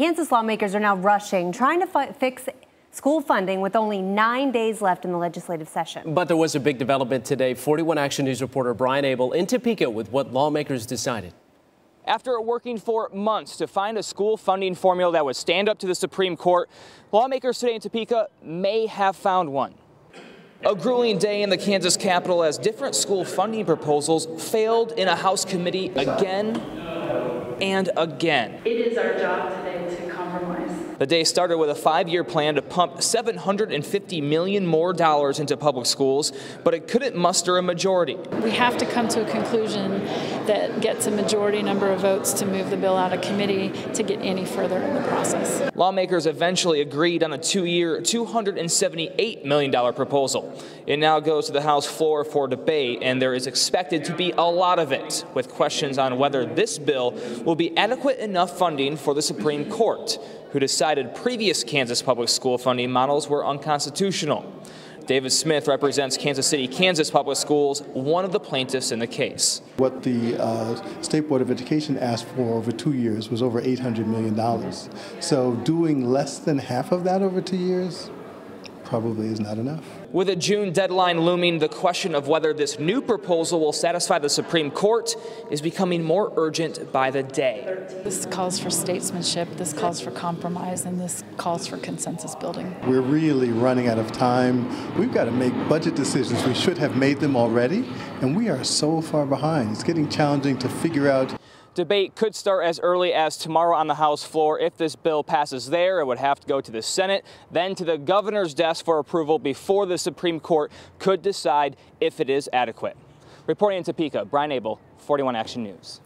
Kansas lawmakers are now rushing, trying to fix school funding with only 9 days left in the legislative session. But there was a big development today. 41 Action News reporter Brian Abel in Topeka with what lawmakers decided. After working for months to find a school funding formula that would stand up to the Supreme Court, lawmakers today in Topeka may have found one. A grueling day in the Kansas Capitol as different school funding proposals failed in a House committee again and again. It is our job today to compromise. The day started with a 5-year plan to pump $750 million more into public schools, but it couldn't muster a majority. We have to come to a conclusion that gets a majority number of votes to move the bill out of committee to get any further in the process. Lawmakers eventually agreed on a 2-year, $278 million proposal. It now goes to the House floor for debate, and there is expected to be a lot of it, with questions on whether this bill will be adequate enough funding for the Supreme Court, who decided previous Kansas public school funding models were unconstitutional. David Smith represents Kansas City, Kansas Public Schools, one of the plaintiffs in the case. What the State Board of Education asked for over 2 years was over $800 million. So doing less than half of that over 2 years probably is not enough. With a June deadline looming, the question of whether this new proposal will satisfy the Supreme Court is becoming more urgent by the day. This calls for statesmanship, this calls for compromise, and this calls for consensus building. We're really running out of time. We've got to make budget decisions. We should have made them already, and we are so far behind. It's getting challenging to figure out. Debate could start as early as tomorrow on the House floor. If this bill passes there, it would have to go to the Senate, then to the governor's desk for approval before the Supreme Court could decide if it is adequate. Reporting in Topeka, Brian Abel, 41 Action News.